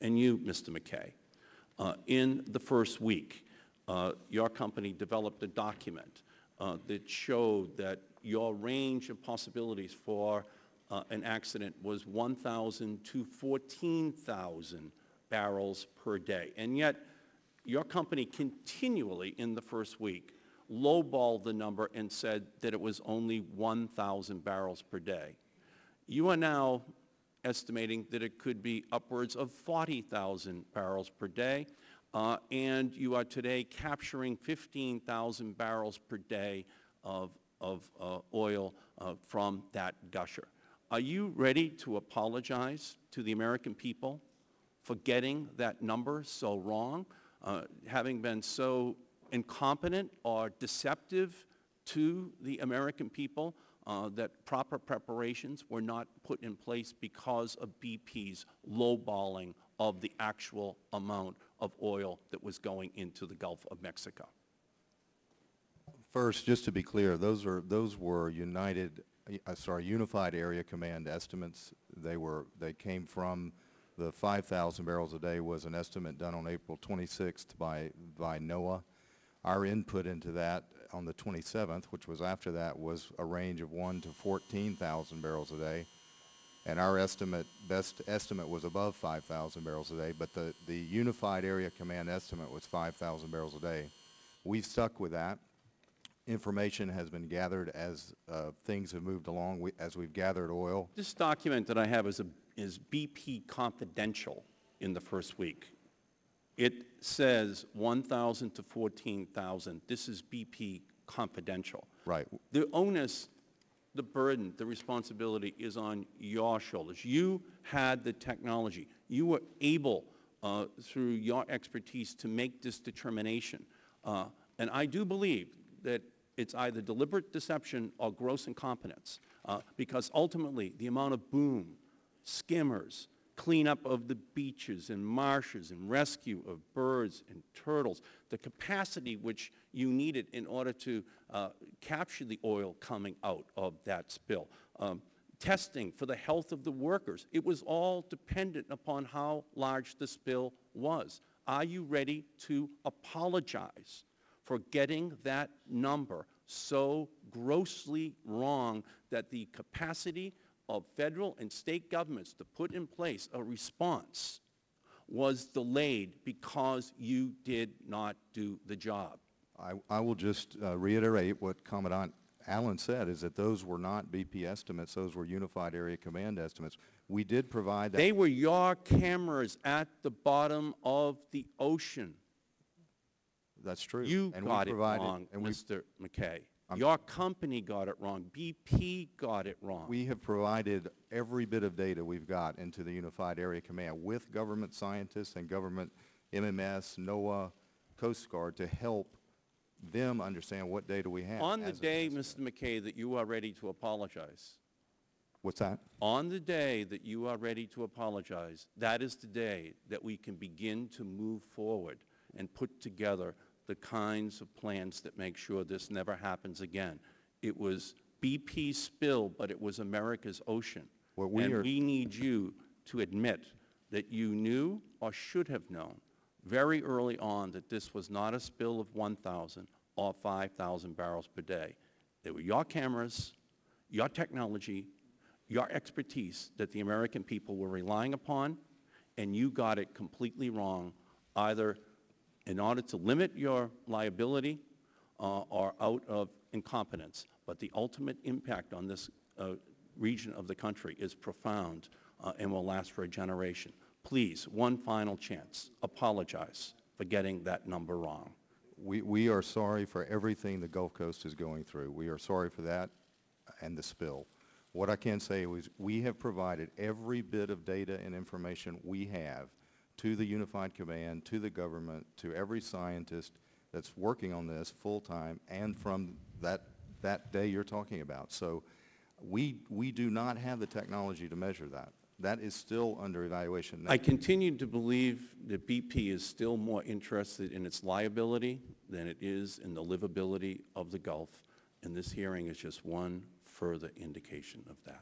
and you, Mr. McKay. In the first week, your company developed a document that showed that your range of possibilities for an accident was 1,000 to 14,000 barrels per day. And yet, your company continually in the first week lowballed the number and said that it was only 1,000 barrels per day. You are now estimating that it could be upwards of 40,000 barrels per day, and you are today capturing 15,000 barrels per day of oil from that gusher. Are you ready to apologize to the American people for getting that number so wrong, having been so incompetent or deceptive to the American people that proper preparations were not put in place because of BP's lowballing of the actual amount of oil that was going into the Gulf of Mexico? First, just to be clear, those were Unified Area Command estimates. They came from the 5,000 barrels a day was an estimate done on April 26th by NOAA. Our input into that on the 27th, which was after that, was a range of 1 to 14,000 barrels a day. And our best estimate was above 5,000 barrels a day, but the Unified Area Command estimate was 5,000 barrels a day. We've stuck with that. Information has been gathered as things have moved along, as we've gathered oil. This document that I have is BP confidential in the first week. It says 1,000 to 14,000. This is BP confidential. Right. The onus, the burden, the responsibility is on your shoulders. You had the technology. You were able, through your expertise, to make this determination. And I do believe that it's either deliberate deception or gross incompetence, because ultimately the amount of boom, skimmers, cleanup of the beaches and marshes and rescue of birds and turtles, the capacity which you needed in order to capture the oil coming out of that spill, testing for the health of the workers, it was all dependent upon how large the spill was. Are you ready to apologize for getting that number so grossly wrong that the capacity of federal and state governments to put in place a response was delayed because you did not do the job? I will just reiterate what Commandant Allen said, is that those were not BP estimates. Those were Unified Area Command estimates. We did provide that. They were your cameras at the bottom of the ocean. That's true. You got it wrong, Mr. McKay. Your company got it wrong. BP got it wrong. We have provided every bit of data we've got into the Unified Area Command with government scientists and government MMS, NOAA, Coast Guard to help them understand what data we have. On the day, Mr. McKay, that you are ready to apologize. What's that? On the day that you are ready to apologize, that is the day that we can begin to move forward and put together the kinds of plans that make sure this never happens again. It was BP's spill, but it was America's ocean. We need you to admit that you knew or should have known very early on that this was not a spill of 1,000 or 5,000 barrels per day. They were your cameras, your technology, your expertise that the American people were relying upon, and you got it completely wrong, either in order to limit your liability or out of incompetence. But the ultimate impact on this region of the country is profound and will last for a generation. Please, one final chance, apologize for getting that number wrong. We are sorry for everything the Gulf Coast is going through. We are sorry for that and the spill. What I can say is we have provided every bit of data and information we have to the Unified Command, to the government, to every scientist that's working on this full-time, and from that day you're talking about. So we do not have the technology to measure that. That is still under evaluation. I continue to believe that BP is still more interested in its liability than it is in the livability of the Gulf, and this hearing is just one further indication of that.